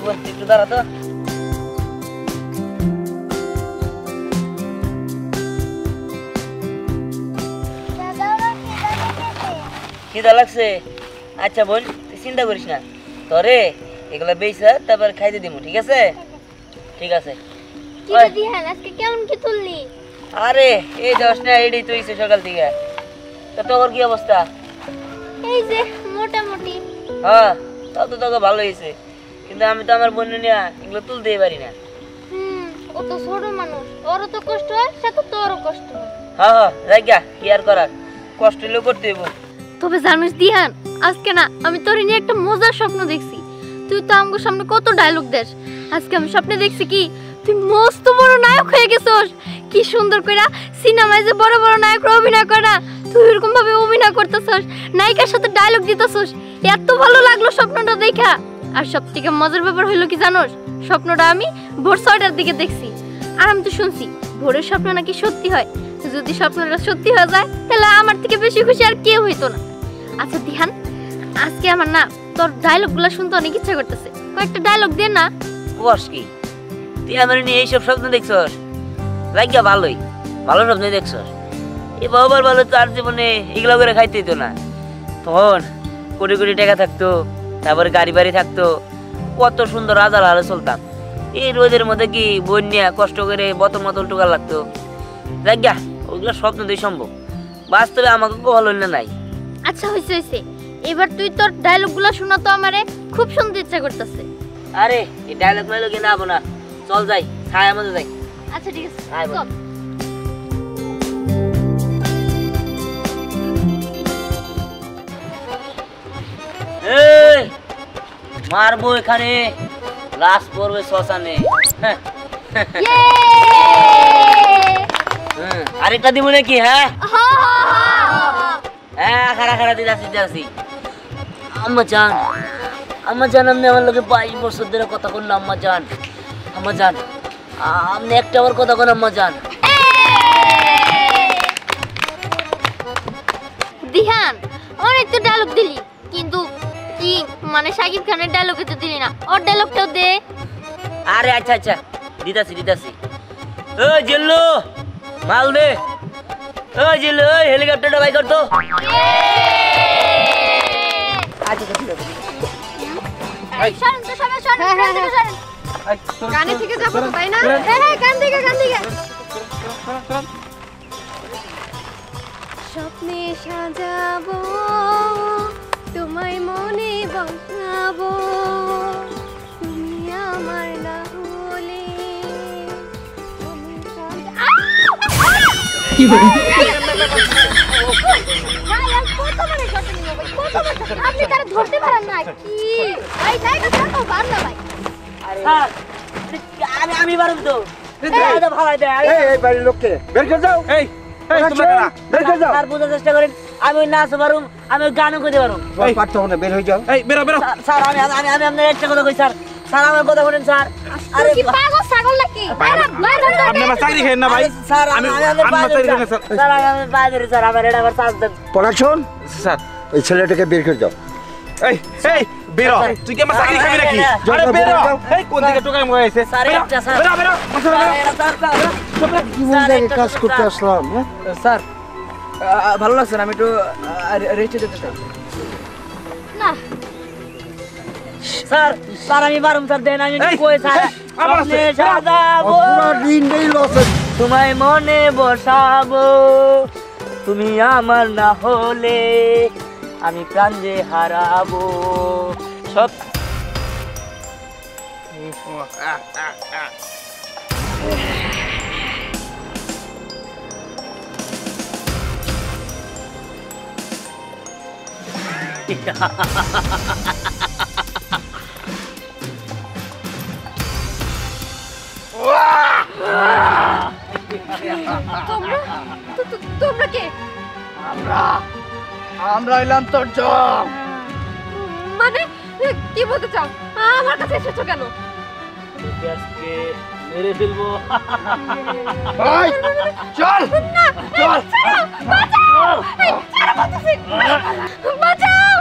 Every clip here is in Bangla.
বোন একটু দাঁড়া তো। খিদা লাগছে? আচ্ছা বোন তুই চিন্তা করিস না, তোরে এগুলা বেচা তারপর খাইতে দিমু, ঠিক আছে? ঠিক আছে। আরে এই যাস না, এটাই তো হইছে সকাল থেকে। তো তোর কি অবস্থা? এই যে মোটামুটি। হ্যাঁ তাও তো তোকে ভালো হয়েছে, কিন্তু আমি তো আমার বোন নিয়ে এগুলো তুলতেই পারি না। ও তো ছোট মানুষ, ওরও তো কষ্ট হয়, সাথে তোরও কষ্ট হয়। হ্যাঁ হ্যাঁ জায়গা কি আর করার, কষ্ট হলেও করতে হইব। তবে জানিস দিহান, আজকে না আমি তোর নিয়ে একটা মজার স্বপ্ন দেখছি। তুই তো আমার সামনে কত ডায়লগ দেস, আজকে আমি স্বপ্নে দেখছি কি তুই মস্ত বড় নায়ক হয়ে গেছস। কি সুন্দর কইরা সিনেমায় যে বড় বড় নায়করা অভিনয় করে না, তুই এরকম ভাবে অভিনয় করতেছস, নায়িকার সাথে ডায়লগ দিতেছস। এত ভালো লাগলো স্বপ্নটা দেখা। আর সবথেকে মজার ব্যাপার হলো কি জানোস, স্বপ্নটা আমি ভোর 6টার দিকে দেখছি। আর আমি তো শুনছি ভোরের স্বপ্ন নাকি সত্যি হয়। যদি স্বপ্নটা সত্যি হয়ে যায় তাহলে আমার থেকে বেশি খুশি আর কেউ হইতো না। আচ্ছা দিহান, আজকে আমার না তোর ডায়লগগুলো শুনতে অনেক ইচ্ছা করতেছে, কয়েকটা ডায়লগ দে না। বস কি তুই আমার নিয়ে এইসব স্বপ্ন দেখছস? জায়গা ভালোই, ভালো স্বপ্ন দেখছস। এই বাবার ভালো তার জীবনে এগুলো করে খাইতে হইতো না। তখন কোটি কোটি টাকা থাকতো, তারপরে গাড়ি বাড়ি থাকতো, কত সুন্দর রাজার হালে চলতাম। এই রোদের মধ্যে কি বোন নিয়ে কষ্ট করে বোতল মতল টোকা লাগতো। জায়গা ওইগুলো স্বপ্ন দিয়ে সম্ভব, বাস্তবে আমাকে ভালো হইলে নাই। আচ্ছা হইছে হইছে, এবার তুই তোর ডায়লগগুলো শোনা তো, আমারে খুব শুনতে ইচ্ছা করতেছে। আরে এই ডায়লগ মাইলো কি না আবো না, চল যাই ছায়া মধ্যে যাই। আচ্ছা ঠিক আছে চল। এই মারবো এখানে, লাশ পড়বে শ্মশানে। আরেকটা দিব নাকি? হ্যাঁ হ্যাঁ খারা খারা দিদাসি। আম্মা জান, আম্মা জান, আপনি আমার লোকে 22 বছর ধরে কথা বললাম। আম্মা জান, আম্মা জান, আপনি একটা আবার কথা বলেন। আম্মা জান। দিহান অনেক তো ডায়লগ দিলি, কিন্তু কি মানে শাকিব খানের ডায়লগে তো দিলি না, ওর ডায়লগটাও দে। আরে আচ্ছা আচ্ছা দিদাসি। ও জিল্লু মাল দে। ও জিল্লু হেলিকপ্টারটা বাই কর তো। আচ্ছা ঠিক আছে। সরেন তো সবাই সরেন। গানে থেকে যাবো তো তাই না? হ্যাঁ গান থেকে। স্বপ্নে সাজাবো তোমায় মনে বসাবো, তুমি আমার না হলে আপনি তারা ধরতে পারেন না কি? ভাই জায়গা থাকো বার না ভাই। আমি পারব তো। এই বাড়ির লোককে বের করে যাও। এই বের করে যাও। আর বোঝার চেষ্টা করেন, আমি নাচ পারুম, আমি গানও করতে পারুম। পারছো না, বের হয়ে যাও। এই বেরো। স্যার আমি আপনার একটা কথা কই স্যার, আমার কথা বলেন স্যার। আরে কি পাগল ছাগল নাকি? আপনি আমার চাকরি খেয়েন না ভাই। স্যার আমি চাকরি খেয়েন স্যার। স্যার আমি বাইরে স্যার, আমার এটা আমার চার্জ দেন। প্রোডাকশন স্যার, এই ছেলেটাকে বের করে যাও। এই বেরো, তুই কি আমার চাকরি খাবি নাকি? আরে বেরো। এই কোন দিকে টোকাই মগাইছে? স্যার একটা স্যার, বেরো। কি বলতে কাজ করতে আসলাম? স্যার ভালো লাগছে না, আমি একটু রেস্টে যেতে চাই। না স্যার আমি পারুম স্যার, দেন আমি কই স্যার। স্বপ্নে সাজাবো পুরো দিন নেই লস। তোমায় মনে বসাবো, তুমি আমার না হলে আমি প্রাণ যে হারাবো। সব তোমরা কে? আমরা এলাম তোর জব। মানে কি বলতে চাও? আমার কাছে এসেছো কেন? আজকে মেরে ফেলবো। ভাই চল চল। বাঁচাও!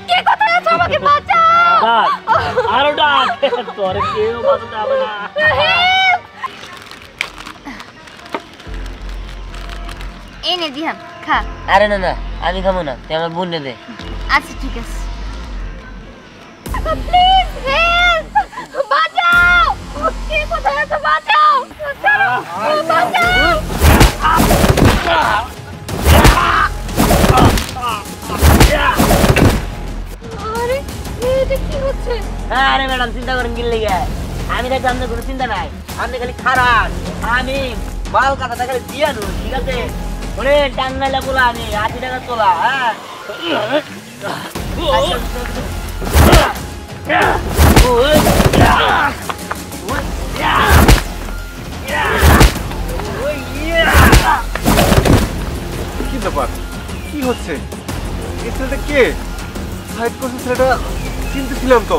কে কোথায় আছো? আমাকে বাঁচাও! আরো ডাক তোরে কেউ বাঁচাতে হবে না। এই নে দিহান খা। আরে না না আমি খাবো না, তুই আমার বোন দে। আচ্ছা ঠিক আছে। প্লিজ হেল্প, বাঁচাও, কে কোথায় আছো? বাঁচাও, বাঁচাও। আরে এটা কি হচ্ছে? আরে ম্যাডাম চিন্তা করেন কি লেগে? আমি দেখি আপনার কোনো চিন্তা নাই, আপনি খালি খারাপ। আমি মাল কাটা খালি দিয়ে দেবো, ঠিক আছে? ওরে টাঙ্গাইলা বলা আমি 80 টাকা তোলা। হ্যাঁ কি ব্যাপার, কি হচ্ছে? এই ছেলেটা কে? সাইড করছে ছেলেটা, চিনতেছিলাম তো।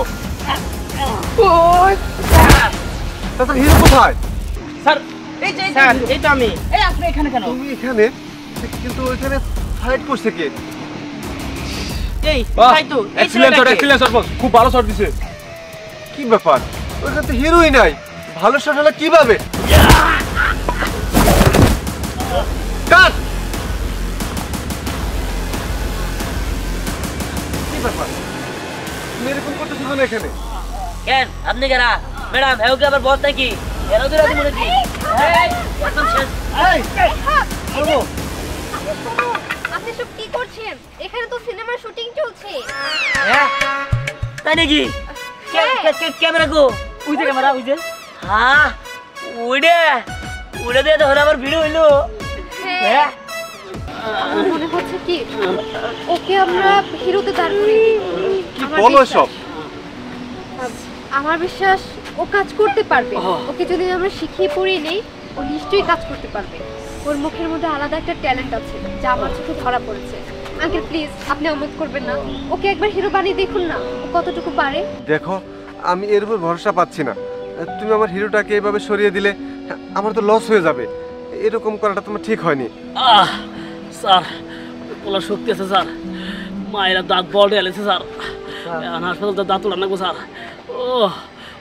তাছাড়া হিরো কোথায়? স্যার এই যে স্যার এই তো আমি। এই আপনি এখানে কেন? তুমি এখানে, কিন্তু ওইখানে সাইড করছে কে? এই তাই তো এই ছেলেটা খুব ভালো শট দিছে। কি ব্যাপার, ওইখানে তো হিরোই নাই, ভালো শট হলো কিভাবে? কাট! কি ব্যাপার, তুমি এরকম করতেছো কেন এখানে? কেন আপনি কারা? ম্যাডাম হেউ কি আবার বস নাকি? এরা তো রাজি মনে কি? এই একদম শেষ। এই বলবো আপনি সব কি করছেন? এখানে তো সিনেমার শুটিং চলছে। হ্যাঁ তাই নাকি? ক্যামেরা গো, ওই যে ক্যামেরা ওই যে। হ্যাঁ ওইটা ওইটা দিয়ে তখন আবার ভিডিও হইলো। হ্যাঁ আমার মনে হচ্ছে কি ওকে আমরা হিরোতে দাঁড় করিয়ে দিই। কি বলো সব? আমার বিশ্বাস ও কাজ করতে পারবে। ওকে যদি আমরা শিখিয়ে পড়িয়ে নেই, ও নিশ্চয়ই কাজ করতে পারবে। ওর মুখের মধ্যে আলাদা একটা ট্যালেন্ট আছে যা আমার চোখে ধরা পড়েছে। আঙ্কেল প্লিজ আপনি অমত করবেন না, ওকে একবার হিরো বানিয়ে দেখুন না ও কতটুকু পারে। দেখো, আমি এর উপর ভরসা পাচ্ছি না। তুমি আমার হিরোটাকে এইভাবে সরিয়ে দিলে আমার তো লস হয়ে যাবে। এরকম করাটা তোমার ঠিক হয়নি। স্যার বলার শক্তি আছে স্যার, মায়েরা দাঁত বড় এলেছে স্যার, এখন হাসপাতাল দাঁত উড়ান লাগবো স্যার। ও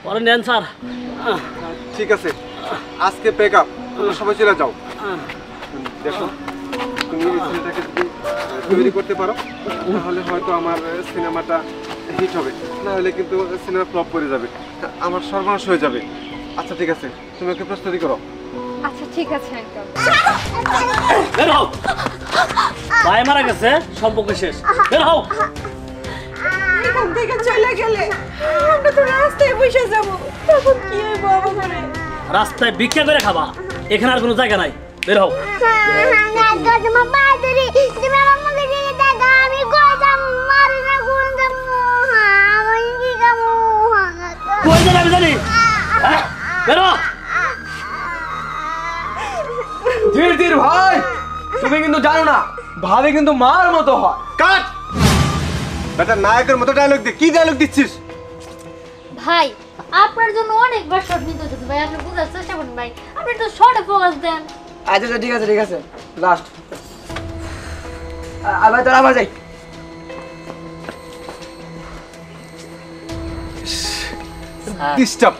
ওরা নেন স্যার। ঠিক আছে, আজকে পেক আপ, তোমরা সবাই চলে যাও। দেখো, তুমি এই ছেলেটাকে যদি তৈরি করতে পারো তাহলে হয়তো আমার সিনেমাটা হিট হবে, না হলে কিন্তু সিনেমা ফ্লপ করে যাবে, আমার সর্বনাশ হয়ে যাবে। আচ্ছা ঠিক আছে, তুমি ওকে প্রস্তুতি করো। আচ্ছা ঠিক আছে আঙ্কেল। বের হও, ভাই মারা গেছে, সম্পর্ক শেষ, বের হও। এখান থেকে চলে গেলে আমরা তো রাস্তায় বসে যাব, তখন কি হইব আমাদের? রাস্তায় ভিক্ষা করে খাবা, এখানে আর কোনো জায়গা নাই, বের হও। কই যাবে আমি জানি, হ্যাঁ? বের হও। ধীর ধীর ভাই, তুমি কিন্তু জানো না ভাবে কিন্তু মার মতো হয়। কাট! বেটা নায়কের মতো ডায়লগ দে, কি ডায়লগ দিচ্ছিস? ভাই আপনার জন্য অনেকবার শট নিতে হচ্ছে ভাই, আপনি বুঝার চেষ্টা করুন ভাই, আপনি তো শর্টে ফোকাস দেন। আচ্ছা ঠিক আছে ঠিক আছে, লাস্ট। আবার তোরা আবার যাই। ডিস্টার্ব।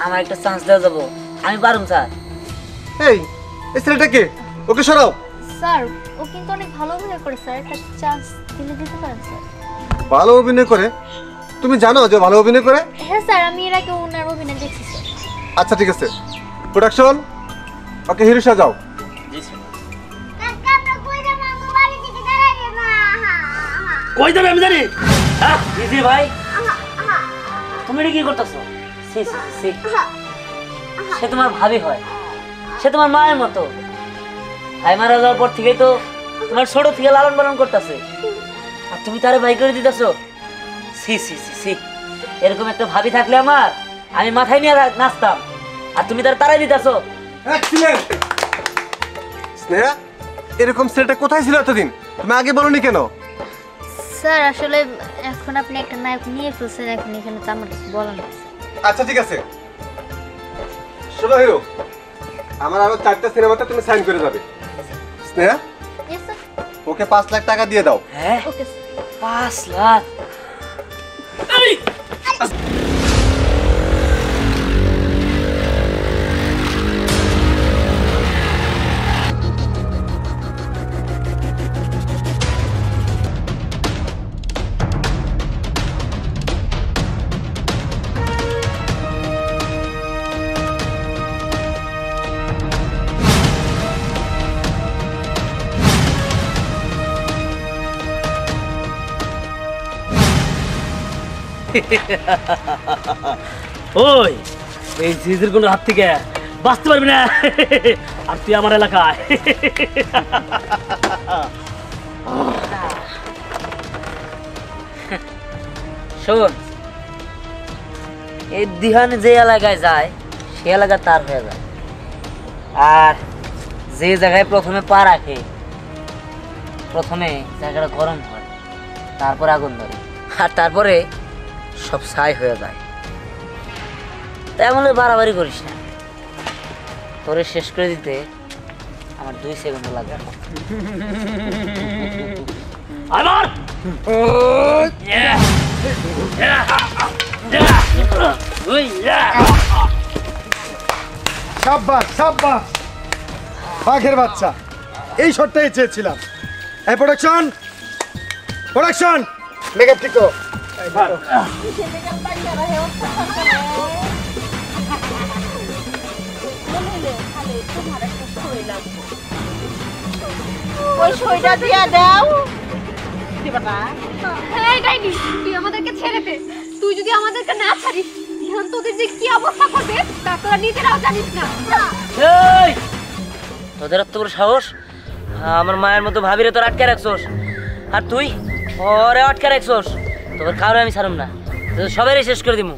আমার একটা চান্স দেওয়া যাবো, আমি পারুম স্যার। এই ছেলেটা কে? ওকে সরাও। স্যার ও কিন্তু অনেক ভালো অভিনয় করে স্যার, একটা চান্স দিলে দিতে পারেন স্যার। ভালো অভিনয় করে? তুমি জানো যে ভালো অভিনয় করে? হ্যাঁ স্যার, আমি এর আগে ওনার অভিনয় দেখছি স্যার। আচ্ছা ঠিক আছে, প্রোডাকশন ওকে হিরো সাজাও। জি স্যার। কই যাবে আমি জানি, হ্যাঁ? দিদি ভাই তুমি এটা কি করতেছো? সি সি সি, সে তোমার ভাবি হয়, সে তোমার মায়ের মতো। ভাই মারা যাওয়ার পর থেকেই তো তোমার ছোট থেকে লালন পালন করতেছে, আর তুমি তারে ভাই করে দিতেছো। সি সি সি সি, এরকম একটা ভাবি থাকলে আমার, আমি মাথায় নিয়ে নাচতাম, আর তুমি তারাই দিতেছো। এক্সিলেন্ট। স্নেহা, এরকম ছেলেটা কোথায় ছিল এতদিন? তুমি আগে বলনি কেন? স্যার আসলে এখন আপনি একটা নায়ক নিয়ে ফেলছেন, এখন এখানে তো আমার কিছু বলার নেই। আচ্ছা ঠিক আছে, শোনো হিরো, আমার আরো 4টা সিনেমাতে তুমি সাইন করে যাবে। Sneha, yes sir. Okay 5 lakh টাকা দিয়ে দাও। হ্যাঁ ওকে স্যার। 5 লাখ? এই ওই এই জিজির কোন হাত থেকে বাঁচতে পারবি না আর তুই আমার এলাকায় শোন, এই দিহান যে এলাকায় যায় সে এলাকা তার হয়ে যায়, আর যে জায়গায় প্রথমে পা রাখে প্রথমে জায়গাটা গরম হয়, তারপরে আগুন ধরে, আর তারপরে সব ছাই হয়ে যায়। তাই বলে বাড়াবাড়ি করিস না, তোরে শেষ করে দিতে আমার 2 সেকেন্ড লাগবে। আমার সাব্বাস সাব্বাস, বাঘের বাচ্চা, এই শটটাই চেয়েছিলাম। এই প্রোডাকশন প্রোডাকশন, মেকআপ ঠিক করো। ওই সইটা দিয়া দাও। দিবা না? এই ডাইনি, তুই আমাদেরকে ছেড়ে দে। তুই যদি আমাদেরকে না ছাড়িস, ধ্যান তোদের যে কি অবস্থা করবে তা তোরা নিজেরাও জানিস না। এই তোদের এত বড় সাহস, আমার মায়ের মতো ভাবিরে তোর আটকে রাখছোস, আর তুই ওরে আটকে রাখছোস, তোর কারো আমি ছাড়ুম না, সবাই শেষ করে দিমু।